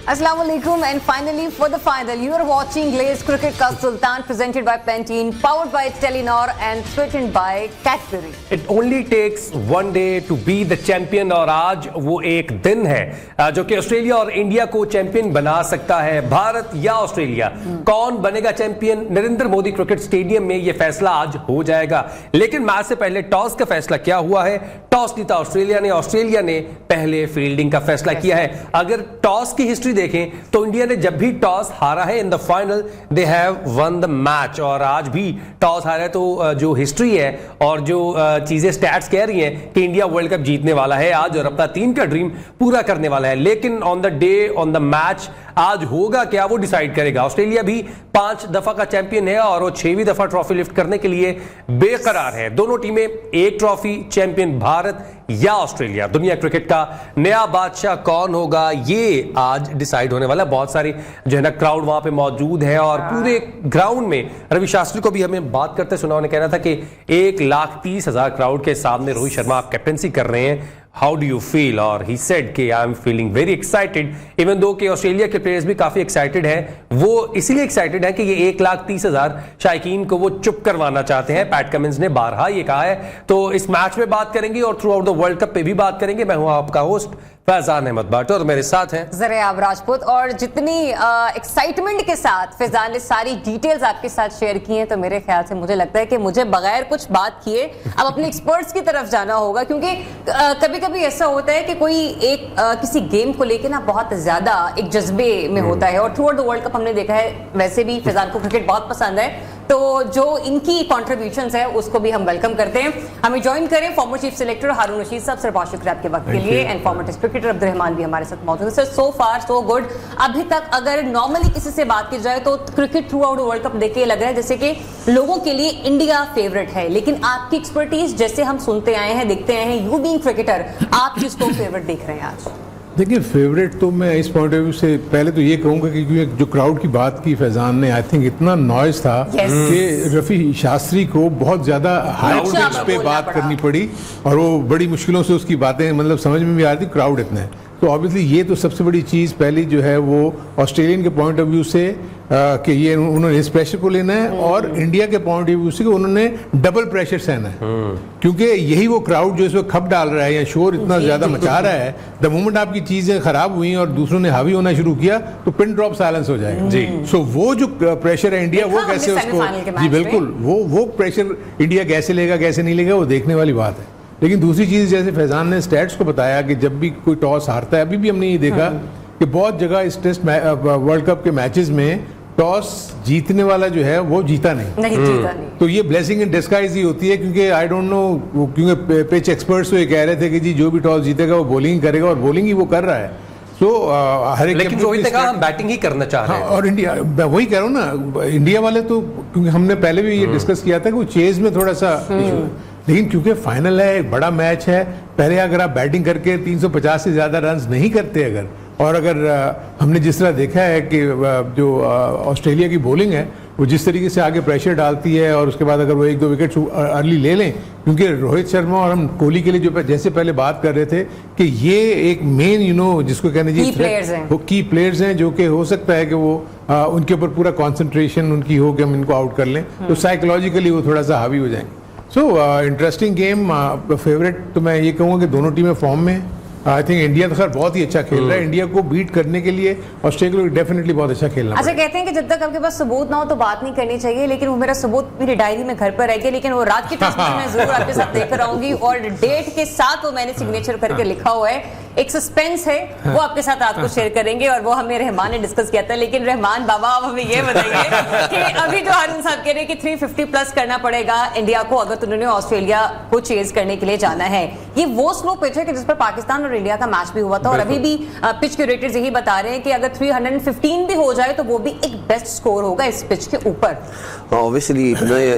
Assalamu alaikum, and finally for the final you are watching Glazed Cricket ka Sultan, presented by Pantene, powered by Telenor and threatened by Cadbury. It only takes one day to be the champion, और आज वो एक दिन है जो कि Australia और India को चैंपियन बना सकता है. भारत या ऑस्ट्रेलिया, कौन बनेगा champion? Narendra Modi cricket stadium में ये फैसला आज हो जाएगा. लेकिन मैच से पहले टॉस का फैसला क्या हुआ है? टॉस जीता ऑस्ट्रेलिया ने पहले फील्डिंग का फैसला किया है. अगर टॉस की हिस्ट्री देखें तो इंडिया ने जब भी टॉस हारा है in the final they have one the match, और आज भी टॉस हारा है. तो जो हिस्ट्री है और जो चीजें स्टैट्स कह रही हैं कि इंडिया वर्ल्ड कप जीतने वाला है आज और अपना 3 का ड्रीम पूरा करने वाला है. लेकिन on the day, on the match, आज होगा क्या वो डिसाइड करेगा. ऑस्ट्रेलिया भी 5 दफा का चैंपियन है और वो 6वीं दफा ट्रॉफी लिफ्ट करने के लिए बेकरार है. दोनों टीमें एक ट्रॉफी, चैंपियन भारत या ऑस्ट्रेलिया. दुनिया क्रिकेट का नया बादशाह कौन होगा ये आज डिसाइड होने वाला है. बहुत सारे जो है ना क्राउड वहां पे मौजूद है और पूरे ग्राउंड में रवि शास्त्री को भी हमें बात करते सुना, उन्होंने कहना था कि 1,30,000 क्राउड के सामने रोहित शर्मा आप कैप्टनसी कर रहे हैं. How do you feel? और he said कि I am feeling very excited, even though कि ऑस्ट्रेलिया के प्लेयर्स भी काफी एक्साइटेड हैं. वो इसीलिए एक्साइटेड है कि ये 1,30,000 शायकीन को वो चुप करवाना चाहते हैं. पैट कमिंस ने बारहा ये कहा है. तो इस मैच में बात करेंगे और through out the world cup पे भी बात करेंगे. मैं हूं आपका होस्ट फैजान अहमद भट्ट और मेरे साथ हैं ज़रियाब राजपूत. और जितनी एक्साइटमेंट के साथ फैजान ने सारी डिटेल्स आपके साथ शेयर की हैं, तो मेरे ख्याल से मुझे लगता है कि मुझे बगैर कुछ बात किए अब अपने एक्सपर्ट्स की तरफ जाना होगा, क्योंकि कभी कभी ऐसा होता है कि कोई एक किसी गेम को लेके ना बहुत ज्यादा एक जज्बे में होता है. और through out the world cup हमने देखा है, वैसे भी फैजान को क्रिकेट बहुत पसंद है, तो जो इनकी कॉन्ट्रीब्यूशंस है उसको भी हम वेलकम करते हैं. हमें ज्वाइन करें former chief selector Haroon Rashid साहब. सर बहुत शुक्रिया आपके वक्त के लिए. And former test cricketer Abdul Rehman भी हमारे साथ मौजूद है. Sir so far so good. अभी तक अगर नॉर्मली किसी से बात की जाए तो cricket through out world cup देख के लग रहा है जैसे कि लोगों के लिए इंडिया फेवरेट है, लेकिन आपकी एक्सपर्टीज जैसे हम सुनते आए हैं, देखते आए हैं, यू बीइंग क्रिकेटर, आप किसको फेवरेट देख रहे हैं आज? देखिए, फेवरेट तो मैं इस पॉइंट ऑफ व्यू से पहले तो ये कहूँगा कि क्योंकि जो क्राउड की बात की फैजान ने, आई थिंक इतना नॉइज था कि रफ़ी शास्त्री को बहुत ज़्यादा हाई पिच पे बात करनी पड़ी और वो बड़ी मुश्किलों से उसकी बातें मतलब समझ में भी आ रही थी, क्राउड इतना है. तो ऑब्वियसली ये तो सबसे बड़ी चीज़ पहली जो है वो ऑस्ट्रेलियन के पॉइंट ऑफ व्यू से कि ये उन्होंने इस प्रेशर को लेना है, और इंडिया के पॉइंट ऑफ व्यू से कि उन्होंने डबल प्रेशर सहना है. क्योंकि यही वो क्राउड जो इसमें खप डाल रहा है या शोर इतना ज़्यादा मचा रहा है, द मोमेंट आपकी चीज़ें खराब हुई और दूसरों ने हावी होना शुरू किया तो पिन ड्रॉप साइलेंस हो जाएगा. जी. सो वो जो प्रेशर है इंडिया, वो कैसे उसको, जी बिल्कुल, वो प्रेशर इंडिया कैसे लेगा कैसे नहीं लेगा वो देखने वाली बात है. लेकिन दूसरी चीज़, जैसे फैजान ने स्टैट्स को बताया कि जब भी कोई टॉस हारता है, अभी भी हमने ये देखा कि बहुत जगह इस टेस्ट वर्ल्ड कप के मैचेस में टॉस जीतने वाला जो है वो जीता नहीं. जीता नहीं. तो ये ब्लेसिंग इन डिस्गाइज ही होती है, क्योंकि आई डोंट नो, क्योंकि पिच एक्सपर्ट्स तो ये कह रहे थे कि जी जो भी टॉस जीतेगा वो बॉलिंग करेगा, और बॉलिंग ही वो कर रहा है. तो हर एक, लेकिन रोहित ने कहा हम बैटिंग ही करना चाह रहे हैं. और इंडिया, मैं वही कह रहा हूँ ना, इंडिया वाले तो, क्योंकि हमने पहले भी ये डिस्कस किया था कि वो चेज में थोड़ा सा इशू है. लेकिन क्योंकि फाइनल है, एक बड़ा मैच है, पहले अगर आप बैटिंग करके 350 से ज़्यादा रन्स नहीं करते अगर, और अगर हमने जिस तरह देखा है कि जो ऑस्ट्रेलिया की बॉलिंग है वो जिस तरीके से आगे प्रेशर डालती है, और उसके बाद अगर वो 1-2 विकेट अर्ली ले लें, क्योंकि रोहित शर्मा और हम कोहली के लिए जो जैसे पहले बात कर रहे थे कि ये एक मेन जिसको कहने चाहिए वो की प्लेयर्स हैं, जो कि हो सकता है कि वो उनके ऊपर पूरा कॉन्सेंट्रेशन उनकी हो कि हम इनको आउट कर लें, तो साइकोलॉजिकली वो थोड़ा सा हावी हो जाएंगे. So interesting game. फेवरेट तो मैं ये कहूँगा कि दोनों टीमें फॉर्म में. आई थिंक इंडिया तो खैर बहुत ही अच्छा खेल रहा है. इंडिया को बीट करने के लिए ऑस्ट्रेलिया को डेफिनेटली बहुत अच्छा खेलना. अच्छा, कहते हैं कि जब तक आपके पास सबूत ना हो तो बात नहीं करनी चाहिए, लेकिन वो मेरा सबूत मेरी डायरी में घर पर रह गया, लेकिन वो रात की टेस्ट में मैं जरूर आपके साथ लेकर आऊंगी, और डेट के साथ वो मैंने सिग्नेचर करके लिखा हुआ है. एक सस्पेंस है, वो आपके साथ रात को शेयर करेंगे, और वो हमें रहमान ने डिस्कस किया था. लेकिन रहमान बाबा, अब हमें ये बताइए कि अभी जो हारून साहब कह रहे हैं कि 350 प्लस करना पड़ेगा इंडिया को अगर तो उन्होंने ऑस्ट्रेलिया को चेज करने के लिए जाना है. ये वो स्लो पिच है कि जिस पर पाकिस्तान और इंडिया का मैच भी हुआ था, और अभी भी पिच क्यूरेटर्स यही बता रहे हैं कि अगर 315 भी हो जाए तो वो भी एक बेस्ट स्कोर होगा इस पिच के ऊपर. ऑब्वियसली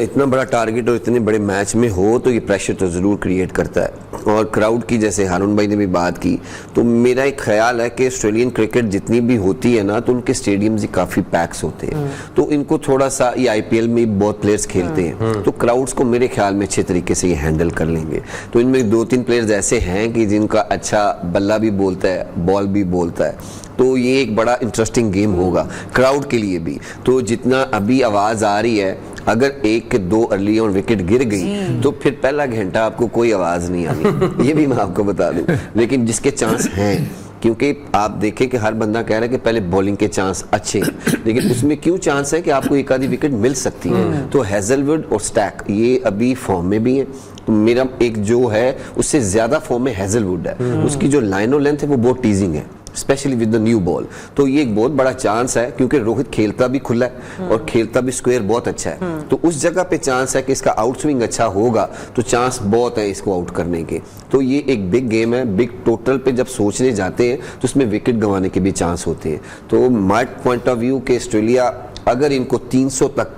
इतना बड़ा टारगेट और इतने बड़े मैच में हो तो ये प्रेशर तो जरूर क्रिएट करता है. और क्राउड की, जैसे हारून भाई ने भी बात की, تو میرا ایک خیال ہے کہ آسٹریلین کرکٹ جتنی بھی ہوتی ہے نا تو ان کے اسٹیڈیمز کافی پیکس ہوتے ہیں, تو ان کو تھوڑا سا, یہ آئی پی ایل میں بہت پلیئرز کھیلتے ہیں تو کراؤڈز کو میرے خیال میں اچھے طریقے سے یہ ہینڈل کر لیں گے. تو ان میں 2-3 پلیئرز ایسے ہیں کہ جن کا اچھا بلہ بھی بولتا ہے, بال بھی بولتا ہے, تو یہ ایک بڑا انٹرسٹنگ گیم ہوگا کراؤڈ کے لیے بھی. تو جتنا ابھی آواز آ رہی ہے, اگر 1 کہ 2 ارلی آن وکٹ گر گئی تو پھر پہلا گھنٹہ آپ کو کوئی آواز نہیں آنی, یہ بھی میں آپ کو بتا دوں. لیکن جس کے چانس ہیں, کیونکہ آپ دیکھیں کہ ہر بندہ کہہ رہا ہے کہ پہلے بولنگ کے چانس اچھے ہیں, لیکن اس میں کیوں چانس ہے کہ آپ کو ایک آدھی وکٹ مل سکتی ہے. تو ہیزل وڈ اور سٹیک یہ ابھی فارم میں بھی ہیں. میرا ایک جو ہے اس سے زیادہ فارم میں ہیزل وڈ ہے, اس کی جو لائن اور لینتھ ہے وہ بہت ٹیزنگ ہے, اسپیشلی ود دا نیو بال. تو یہ ایک بہت بڑا چانس ہے کیونکہ روہت کھیلتا بھی کھلا ہے اور کھیلتا بھی اسکوئر بہت اچھا ہے. تو اس جگہ پہ چانس ہے کہ اس کا آؤٹ سوئنگ اچھا ہوگا, تو چانس بہت ہے اس کو آؤٹ کرنے کے. تو یہ ایک بگ گیم ہے. بگ ٹوٹل پہ جب سوچنے جاتے ہیں تو اس میں وکٹ گنوانے کے بھی چانس ہوتے ہیں. تو مائی پوائنٹ آف ویو کہ آسٹریلیا اگر ان کو 300 تک,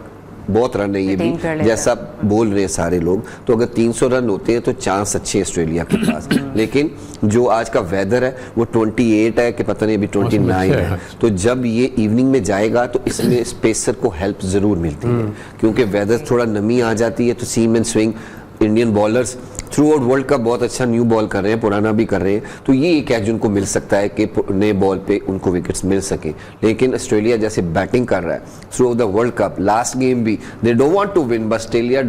بہت رن ہے یہ بھی جیسا بول رہے ہیں سارے لوگ, تو اگر 300 رن ہوتے ہیں تو چانس اچھے آسٹریلیا کے پاس. لیکن جو آج کا ویدر ہے وہ 28 ہے کہ پتہ نہیں ابھی 29 ہے, تو جب یہ ایوننگ میں جائے گا تو اس میں اسپیسر کو ہیلپ ضرور ملتی ہے, کیونکہ ویدر تھوڑا نمی آ جاتی ہے. تو same and swing Indian bowlers through out world cup بہت اچھا نیو بال کر رہے ہیں, پرانا بھی کر رہے ہیں, تو یہ ایک ایج ان کو مل سکتا ہے کہ نئے بال پہ ان کو وکٹس مل سکیں. لیکن آسٹریلیا جیسے بیٹنگ کر رہا ہے throughout the world cup, last game بھی they don't want to win, بس آسٹریلیا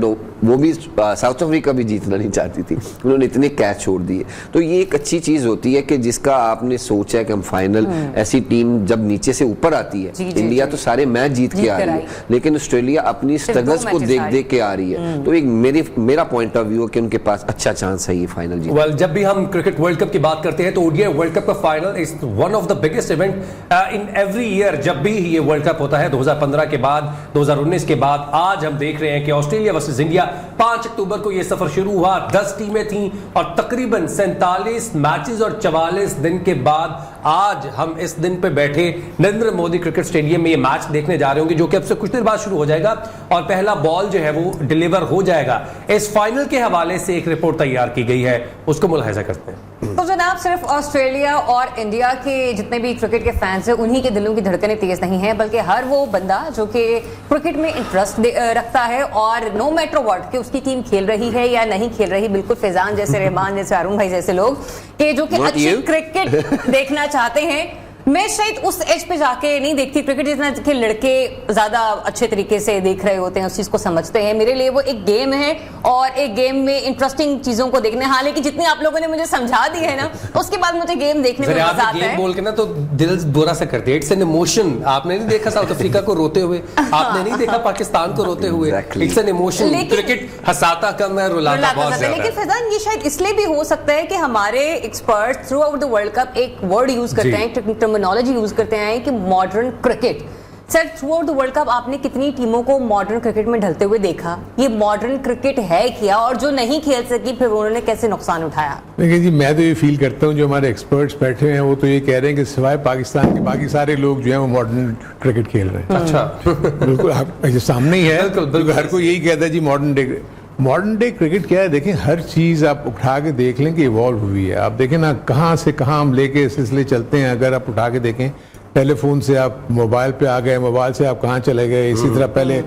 وہ بھی ساؤتھ افریقہ بھی جیتنا نہیں چاہتی تھی, انہوں نے اتنے کیچ چھوڑ دیے. تو یہ ایک اچھی چیز ہوتی ہے کہ جس کا آپ نے سوچا ہے کہ ہم فائنل, ایسی ٹیم جب نیچے سے اوپر آتی ہے, انڈیا تو سارے میچ جیت کے آ رہی ہے, لیکن آسٹریلیا اپنی اسٹرگلز کو دیکھ کے آ رہی ہے. تو ایک میرا پوائنٹ آف ویو ہے کہ ان کے پاس اچھا چانس ہے یہ فائنل جیتنے. ویل, جب بھی ہم کرکٹ ورلڈ کپ کی بات کرتے ہیں تو ODI ورلڈ کپ کا final is one of the biggest event in every year. جب بھی یہ ورلڈ کپ ہوتا ہے 2015 کے بعد, 2019 کے بعد, آج ہم دیکھ رہے ہیں کہ آسٹریلیا ورسز انڈیا, 5 اکتوبر کو یہ سفر شروع ہوا, 10 ٹیمیں تھیں اور تقریباً 47 میچز اور 44 دن کے بعد آج ہم اس دن پہ بیٹھے نریندر مودی کرکٹ اسٹیڈیم میں یہ میچ دیکھنے جا رہے ہوں گے, جو کہ اب سے کچھ دیر بعد شروع ہو جائے گا اور پہلا بال جو ہے وہ ڈیلیور ہو جائے گا. اس فائنل کے حوالے سے ایک رپورٹ تیار کی گئی ہے, اس کو ملاحظہ کرتے ہیں. تو جناب, صرف آسٹریلیا اور انڈیا کے جتنے بھی کرکٹ کے فینس ہیں انہی کے دلوں کی دھڑکنیں تیز نہیں ہیں, بلکہ ہر وہ بندہ جو کہ کرکٹ میں انٹرسٹ رکھتا ہے, اور نو میٹر واٹ کہ اس کی ٹیم کھیل رہی ہے یا نہیں کھیل رہی, بالکل فیضان جیسے, رحمان جیسے, ہارون بھائی جیسے لوگ کہ جو کہ اچھی کرکٹ دیکھنا چاہتے ہیں. میں شاید اس ایج پہ جا کے نہیں دیکھتی کرکٹ جتنا کہ لڑکے زیادہ اچھے طریقے سے دیکھ رہے ہوتے ہیں, اس چیز کو سمجھتے ہیں. میرے لیے وہ ایک گیم ہے, اور ایک گیم میں انٹرسٹنگ چیزوں کو دیکھنے, حالانکہ جتنی آپ لوگوں نے مجھے سمجھا دی ہے نا, اس کے بعد مجھے گیم دیکھنے میں مزہ آتا ہے. گیم بول کے نا تو دل برا سا کرتے ہیں. It's an emotion. آپ نے نہیں دیکھا ساؤتھ افریقہ کو روتے ہوئے, آپ نے نہیں دیکھا پاکستان کو روتے ہوئے. It's an emotion. کرکٹ ہنساتا کم ہے, رلاتا بہت زیادہ ہے. لیکن فیضان, یہ شاید اس لیے بھی ہو سکتا ہے کہ ہمارے expert through out the world cup ایک ورڈ یوز کرتے ہیں, ٹرمینالوجی یوز کرتے ہیں کہ modern cricket. Sir, through out the world cup آپ نے کتنی ٹیموں کو ماڈرن کرکٹ میں ڈھلتے ہوئے دیکھا؟ یہ ماڈرن کرکٹ ہے کیا, اور جو نہیں کھیل سکی پھر انہوں نے کیسے نقصان اٹھایا؟ دیکھیں جی, میں تو یہ فیل کرتا ہوں جو ہمارے ایکسپرٹس بیٹھے ہیں وہ تو یہ کہہ رہے ہیں کہ سوائے پاکستان کے باقی سارے لوگ جو ہیں وہ ماڈرن کرکٹ کھیل رہے ہیں. اچھا, بالکل سامنے ہی ہے, ہر کوئی یہی کہتا ہے جی ماڈرن ڈے کرکٹ کیا ہے. دیکھیں, ہر چیز آپ اٹھا کے دیکھ لیں کہ ایوالو ہوئی ہے. آپ دیکھیں نا, کہاں سے کہاں ہم لے کے سلسلے چلتے ہیں. اگر آپ اٹھا کے دیکھیں, ٹیلی فون سے آپ موبائل پہ آ گئے, موبائل سے آپ کہاں چلے گئے. اسی طرح پہلے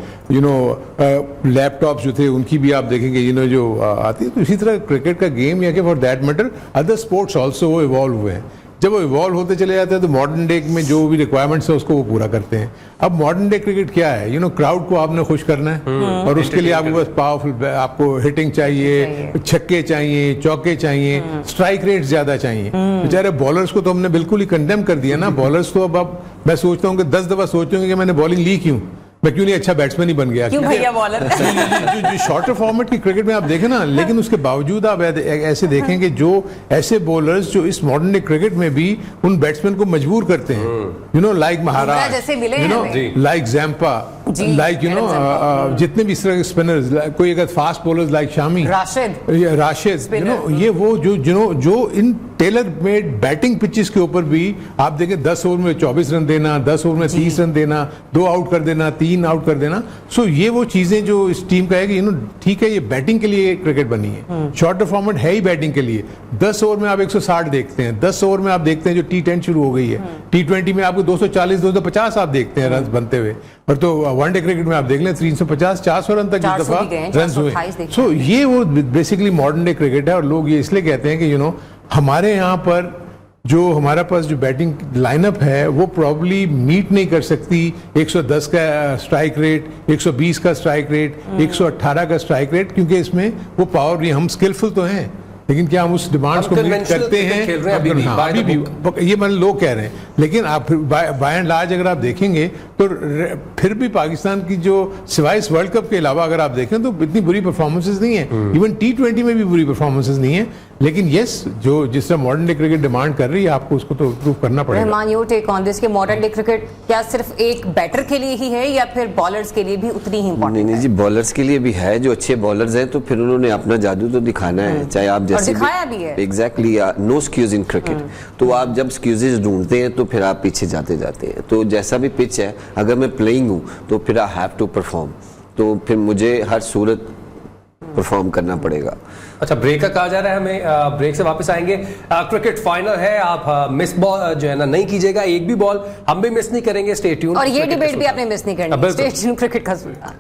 لیپ ٹاپ جو تھے ان کی بھی آپ دیکھیں گے جو آتی ہے. تو اسی طرح کرکٹ کا گیم یا کہ for that matter other sports also وہ ایوالو ہوئے ہیں. جب وہ ایوالو ہوتے چلے جاتے ہیں تو ماڈرن ڈے میں جو بھی ریکوائرمنٹس ہیں اس کو وہ پورا کرتے ہیں. اب ماڈرن ڈے کرکٹ کیا ہے, کراؤڈ کو آپ نے خوش کرنا ہے, اور اس کے لیے آپ کو بس پاورفل, آپ کو ہٹنگ چاہیے, چھکے چاہیے, چوکے چاہیے, اسٹرائک ریٹ زیادہ چاہیے. بیچارے بالرس کو تو ہم نے بالکل ہی کنڈیم کر دیا نا. بالرس تو اب میں سوچتا ہوں کہ 10 دفعہ سوچتے ہوں کہ میں نے بالنگ لی کیوں, میں کیوں نہیں اچھا بیٹسمین ہی بن گیا. جو شارٹر فارمیٹ کی کرکٹ میں آپ دیکھیں نا, لیکن اس کے باوجود آپ ایسے دیکھیں کہ جو ایسے بولرز جو اس ماڈرن ڈے کرکٹ میں بھی ان بیٹسمین کو مجبور کرتے ہیں, like Maharaj, like Zampa, like you know जितने भी इस तरह के स्पिनर्स, कोई अगर fast bowlers like Shami, Rashid, you know, ये वो जो इन टेलर मेड बैटिंग पिचेस के ऊपर भी आप देखें 10 ओवर में 24 रन देना, 10 ओवर में 30 रन देना, 2 आउट कर देना, 3 आउट कर देना. सो ये वो चीजें जो इस टीम का है कि यू नो ठीक है, ये बैटिंग के लिए क्रिकेट बनी है, शॉर्टर फॉर्मेट है ही बैटिंग के लिए. 10 ओवर में आप 160 देखते हैं, 10 ओवर में आप देखते हैं जो T10 शुरू हो गई है, T20 में आपको 240 250 आप देखते हैं रन बनते हुए, और तो वनडे क्रिकेट में आप देख लें 350 400 रन तक इस दफा रन हुए. सो ये वो बेसिकली मॉडर्न डे क्रिकेट है. और लोग ये इसलिए कहते हैं कि यू नो हमारे यहाँ पर जो हमारा पास जो बैटिंग लाइनअप है वो प्रॉब्ली मीट नहीं कर सकती 110 का स्ट्राइक रेट, 120 का स्ट्राइक रेट, 118 का स्ट्राइक रेट, क्योंकि इसमें वो पावर नहीं. हम स्किलफुल तो हैं, लेकिन क्या हम उस डिमांड्स को मीट करते हैं? अभी भी ये मतलब लोग कह रहे हैं. लेकिन आप बाय एंड लार्ज अगर आप देखेंगे तो फिर भी पाकिस्तान की जो सिवाय इस वर्ल्ड कप के अलावा अगर आप देखें तो इतनी बुरी परफॉर्मेंसेस नहीं है. इवन T20 में भी बुरी परफॉर्मेंसेस नहीं है. लेकिन यस, जो जिस तरह मॉडर्न डे क्रिकेट डिमांड कर रही है आपको उसको तो प्रूव करना पड़ेगा. Rehman, your take on this कि मॉडर्न डे क्रिकेट क्या सिर्फ एक बैटर के लिए ही है या फिर बॉलर्स के लिए भी उतनी ही इंपॉर्टेंट है? नहीं जी, बॉलर्स के लिए भी है. जो अच्छे बॉलर्स हैं तो फिर उन्होंने अपना जादू तो दिखाना है, चाहे आप जैसे दिखाया भी है. Exactly, no excuse in cricket. तो आप जब एक्सक्यूजेस ढूंढते हैं तो फिर आप पीछे जाते हैं. तो जैसा भी पिच है, अगर मैं प्लेइंग हूँ तो फिर आई हैव टू परफॉर्म. तो फिर मुझे हर सूरत परफॉर्म करना पड़ेगा. अच्छा, ब्रेक का कहा जा रहा है हमें, ब्रेक से वापस आएंगे. क्रिकेट फाइनल है, आप मिस बॉल जो है ना नहीं कीजिएगा, एक भी बॉल हम भी मिस नहीं करेंगे. Stay tune. और ये डिबेट भी आपने मिस नहीं करनी. स्टे ट्यून, क्रिकेट का सुल्तान.